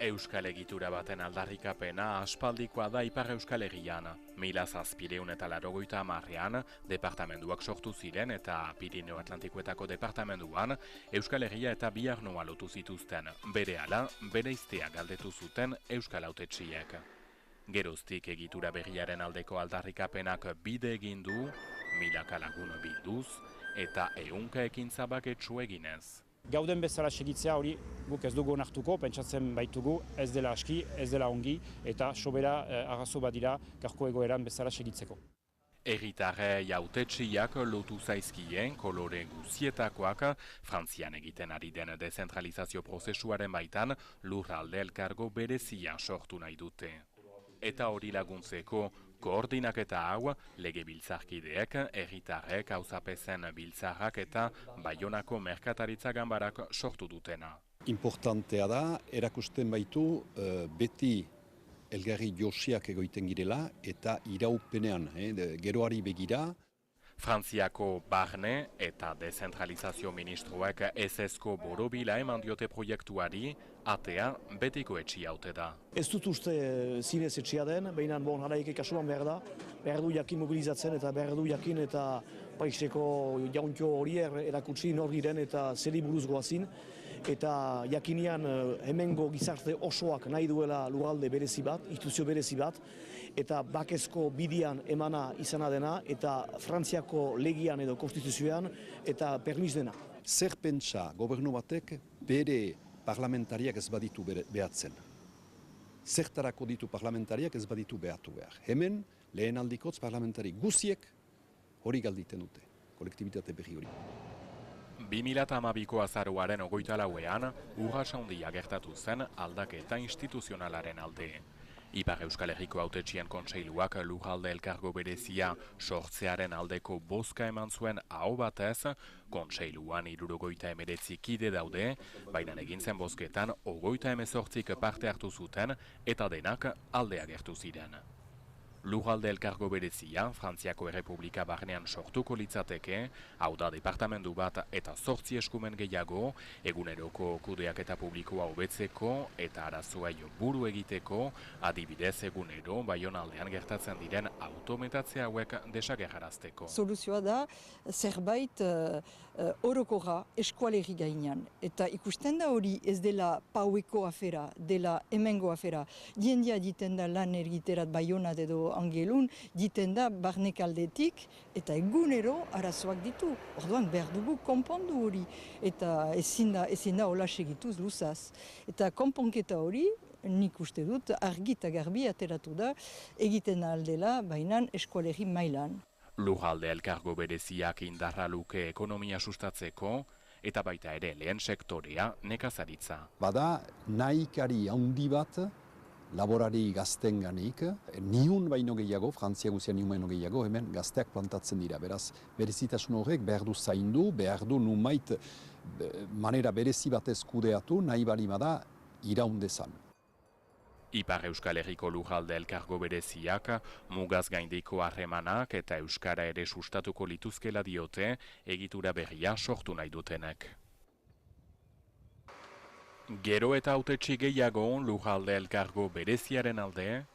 Euskal egitura baten aldarrikapena aspaldikoa da Ipar Euskal Herrian. 1780ean departamenduak sortu ziren eta Pirineo Atlantikoetako departamenduan Euskal Herria eta Biarnoa lotu zituzten. Berehala, bereiztea galdetu zuten Euskal hautetsiek. Geroztik egitura berriaren aldeko aldarrikapenak bide egin du, milaka lagun bilduz eta ehunka ekintza baketsu eginez. Gauden bezala segitzea hori guk ez dugu onartuko, pentsatzen baitugu ez dela aski, ez dela ongi eta sobera arrazo badira gaurko egoeran bezala segitzeko. Herritarrei hautetsiak lotu zaizkien kolore guzietakoak Frantzian egiten ari den dezentralizazio prozesuaren baitan lurralde elkargo berezia sortu nahi dute. Eta hori laguntzeko koordinaketa hau legebiltzarkideek, herritarrek, auzapezen biltzarrak eta Baionako merkataritza ganbarak sortu dutena. Importantea da, erakusten baitu beti elgarri josiak egoiten girela eta iraupenean, geroari begira. Frantziako barne eta dezentralizazio ministroek ezezko borobila eman diote proiektuari, atea betiko etxi haute da. Ez dut uste zinez etxia den, baina haraike kasuan behar du jakin mobilizatzen eta behar du jakin eta paiseko jauntio hori erakutsi nor giren eta zeri buruz goazin. Eta jakinian hemengo gizarte osoak nahi duela lurralde berezi bat, instituzio berezi bat, eta bakezko bidian emana izana dena, eta Frantziako legian edo konstituzioan, eta permis dena. Zer pentsa gobernu batek bere parlamentariak ez baditu behatzen? Zertarako ditu parlamentariak ez baditu behatu behar? Hemen lehen aldikotz parlamentari guziek hori galditen dute, kolektibitate berri hori. 2012ko azaroaren 24ean urrats handia gertatu zen aldaketa instituzionalaren alde. Ipar Euskal Herriko hautetsien kontseiluak lurralde elkargo berezia sortzearen aldeko bozka eman zuen aho batez, kontseiluan 79 kide daude, baina egin zen bozketan 38 parte hartu zuten eta denak alde agertu ziren. Lurralde elkargo berezia, Frantziako Errepublika barnean sortuko litzateke, hau da departamendu bat eta 8 eskumen gehiago, eguneroko kudeaketa publikoa hobetzeko eta arazoei buru egiteko, adibidez egunero Baionaldean gertatzen diren autometatzea hauek desagerrarazteko. Soluzioa da zerbait orokorra eskualerri gainean. Eta ikusten da hori ez dela paueko afera, dela hemengo afera. Jendia diten da lan egiterat Baionat edo Angelun, diten da barnekaldetik eta egunero arazoak ditu. Orduan behar dugu konpondu hori eta ezin da hola segituz luzaz. Eta konponketa hori, nik uste dut, argi eta garbi ateratu da egiten aldela bainan eskualerri mailan. Lurralde elkargo bereziak indarra luke ekonomia sustatzeko eta baita ere lehen sektorea nekazaritza. Bada nahikari handi bat laborari gaztenganik, niun baino gehiago, Frantzia guzia niun baino gehiago, hemen gazteak plantatzen dira. Beraz, berezitasun horrek behar du zaindu, behar du numait manera berezi batez kudeatu, nahi bali bada iraundezan. Ipar Euskal Herriko lurralde elkargo bereziak mugaz gaindiko harremanak eta euskara ere sustatuko lituzkela diote egitura berria sortu nahi dutenek. Gero eta hautetsi gehiago lurralde elkargo bereziaren alde.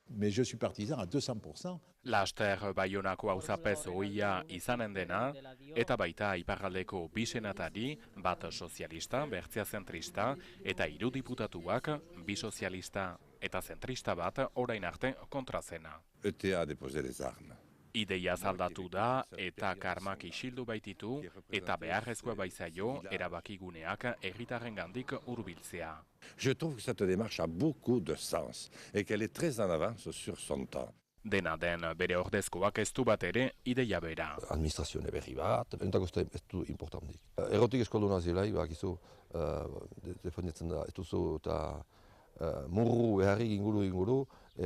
Mais je suis partisan à 200%. Laster Baionako auzapez ohia izanen dena, eta baita iparraldeko bi senatari, bat sozialista, bertzea zentrista, eta 3 diputatuak, bi sozialista eta zentrista bat orain arte kontrazena. ETA a déposé les armes. Ideia zaldatu da eta karmak isildu baititu eta beharrezkoa baizaio erabakiguneak herritarrengandik hurbiltzea. Je trouve que cette démarche a beaucoup de sens et qu'elle est très en avance sur son temps. Dena den bere ordezkoak ez du bat ere ideia bera. Administrazione berri bat, benetako ez du importantik. Errotik eskolduna zilai, bakizu, defenditzen da, ez duzu eta murru beharrik inguru,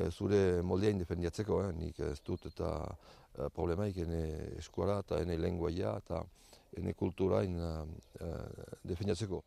zure moldea indefendiatzeko, nik ez dut eta problemaik ene eskuara eta ene lenguaia eta ene kultura defendiatzeko.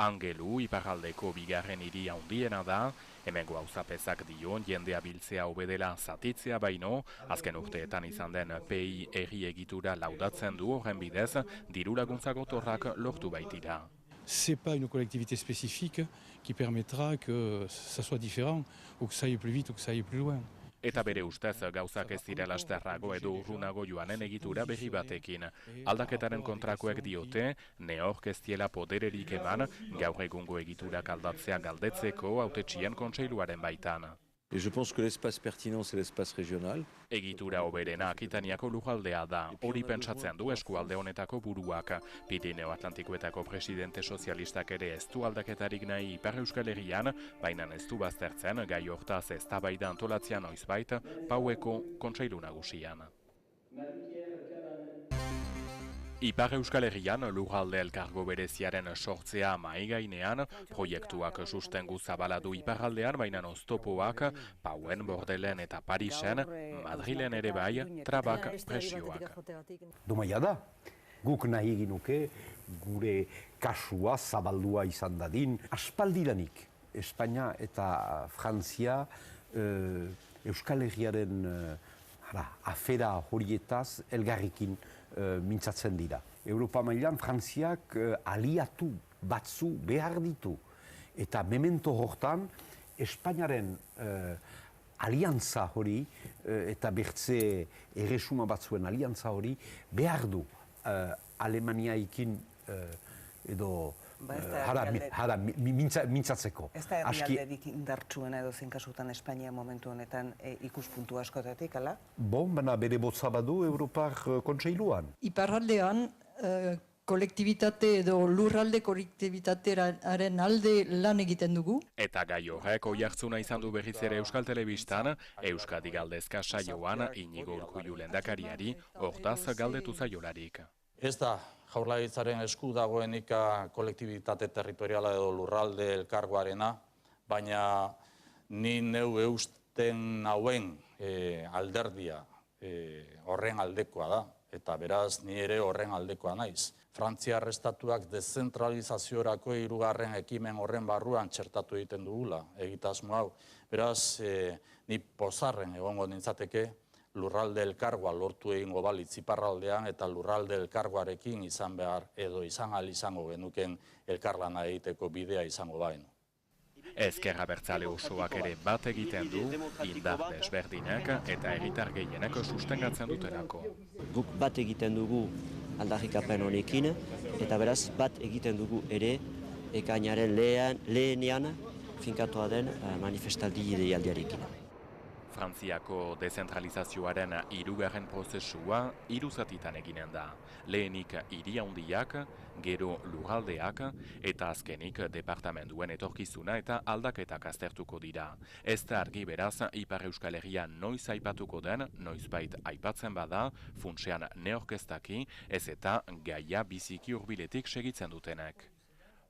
Angelu, iparraldeko bigarren hiri handiena da, hemengo auzapezak dion jendea biltzea hobedela zatitzea baino, azken urteetan izan den PI herri egitura laudatzen du horren bidez, diru laguntza gotorrak lortu baitira. ce n'est pas une collectivité spécifique qui permettra que ça soit différent, ou que ça aille plus vite, ou que ça aille plus loin. Eta bere ustez, gauzak ez dira lasterrago edo urrunago joanen egitura berri batekin. Aldaketaren kontrakoek diote, neork ez diela podererik eman, gaur egungo egiturak aldatzea galdetzeko hautetsien kontseiluaren baitan. Et je pense que l'espace pertinent, c'est l'espace régional. Egitura hoberena Akitaniako lujaldea da, hori pentsatzen du eskualde honetako buruak. Pirineo Atlantikoetako presidente sozialistak ere ez du aldaketarik nahi Ipar Euskal Herrian, baina ez du baztertzen gai hortaz eztabaida antolatzea noizbait Paueko kontseilu nagusian. Ipar Euskal Herrian lurralde elkargo bereziaren sortzea mahai gainean, proiektuak sustengu zabala du iparraldean, baina oztopoak, Pauen, Bordelen eta Parisen, Madrilen ere bai, trabak presioak. Domaia da, guk nahi ginuke gure kasua zabaldua izan dadin. Aspaldidanik, Espainia eta Frantzia Euskal Herriaren afera horietaz elgarrikin mintzatzen dira. Europa mailan Frantziak aliatu batzu behar ditu. Eta memento hortan, Espainiaren aliantza hori eta bertze erresuma batzuen aliantza hori behar du Alemaniaikin edo mintzatzeko. Ez da herrialderik indartsuena edo zein kasutan Espainia momentu honetan ikuspuntu askotatik, ala? Bon, baina bere botza badu Europar kontseiluan. Iparraldean, kolektibitate edo lurralde kolektibitatearen alde lan egiten dugu. Eta gai horrek oihartzuna izan du berriz ere Euskal Telebistan, Euskadi galdezka saioan Inigo Urkullu lehendakariari hortaz galdetu zaiolarik. Ez da Jaurlaritzaren esku dagoenik kolektibitate territoriala edo lurralde elkargoarena, baina ni neu eusten hauen alderdia horren aldekoa da, eta beraz ni ere horren aldekoa naiz. Frantziar estatuak dezentralizaziorako 3. ekimen horren barruan txertatu egiten dugula, egitasmo hau. Beraz, ni pozarren egongo nintzateke, lurralde elkargoa lortu egingo balitz iparraldean eta lurralde elkargoarekin izan behar edo izan ahal izango genuken elkarlana egiteko bidea izango baino. Ezker Abertzale osoak ere bat egiten du, indar desberdinak eta herritar gehienak sustengatzen dutelako. Guk bat egiten dugu aldarrikapen honekin eta beraz bat egiten dugu ere ekainaren lehenean finkatua den manifestaldi deialdiarekin. Frantziako dezentralizazioaren 3. prozesua 3 zatitan eginen da. Lehenik hiri handiak, gero lurraldeak eta azkenik departamenduen etorkizuna eta aldaketak aztertuko dira. Ez da argi beraz Ipar Euskal Herria noiz aipatuko den, noizbait aipatzen bada, funtsean neorkestaki, ez eta gaia biziki hurbiletik segitzen dutenek.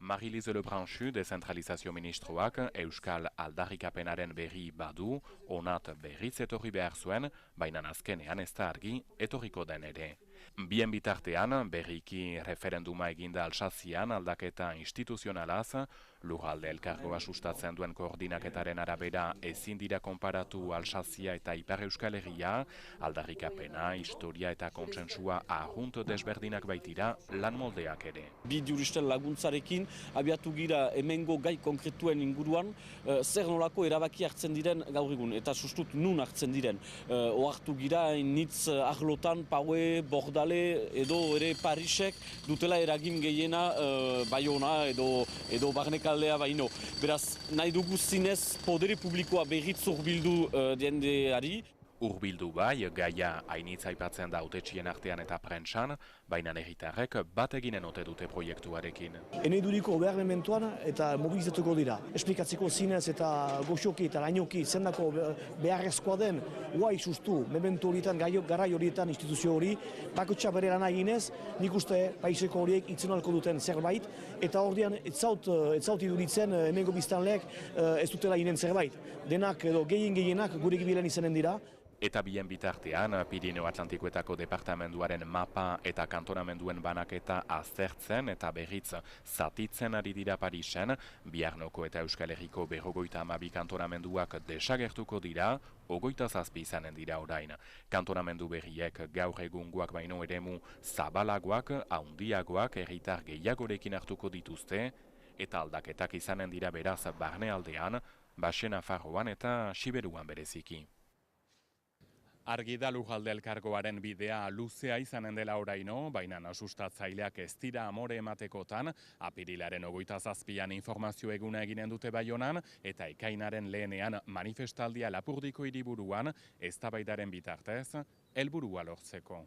Marie-Lise Lebranchu, dezentralizazio ministroak, Euskal aldarrikapenaren berri badu, onat berriz etorri behar zuen, baina azkenean ez da argi etorriko den ere. Bien bitartean, berriki referenduma eginda Alsazian aldaketa instituzionalaz, lurralde elkargoa sustatzen duen koordinaketaren arabera ezin dira konparatu Alsazia eta Ipar Euskal Herria, aldarrikapena, historia eta kontsensua arrunt desberdinak baitira lan moldeak ere. Bi juristen laguntzarekin abiatu gira hemengo gai konkretuen inguruan zer nolako erabaki hartzen diren gaur egun eta sustut nun hartzen diren. Ohartu gira nitz arlotan Paue, Bordale edo ere Parisek dutela eragin gehiena Baiona edo Barnekaldea baino. Beraz, nahi dugu zinez podere publikoa berriz hurbildu jendeari. Hurbildu bai, gaia hainitz aipatzen da hautetxien artean eta prentsan, baina herritarrek bat eginen ote dute proiektuarekin. Eneduriko behar mementuan eta mobilizatuko dira. Esplikatzeko zinez eta goxoki eta lainoki zendako beharrezkoa den, guai sustu, mementu horietan, garai horietan instituzio hori, bakotxa bere lana eginez, nik uste paiseko horiek itzenalko duten zerbait, eta ordean ez zaut iduritzen hemengo biztanleek ez dutela inen zerbait. Denak edo gehienak gure gibilan izanen dira. Eta bien bitartean, Pirineo Atlantikoetako departamenduaren mapa eta kantonamenduen banaketa aztertzen eta berriz zatitzen ari dira Parisen, Biarnoko eta Euskal Herriko 52 kantonamenduak desagertuko dira, 27 izanen dira orain. Kantonamendu berriek gaur egungoak baino eremu zabalagoak, handiagoak, herritar gehiagorekin hartuko dituzte, eta aldaketak izanen dira beraz barnealdean, Baxe Nafarroan eta Siberuan bereziki. Argi da Lurralde Elkargoaren bidea luzea izanen dela oraino, baina sustatzaileak ez dira amore ematekotan, apirilaren 27an informazio eguna eginen dute Baionan, eta ekainaren lehenean manifestaldia Lapurdiko hiriburuan eztabaidaren bitartez, helburua lortzeko.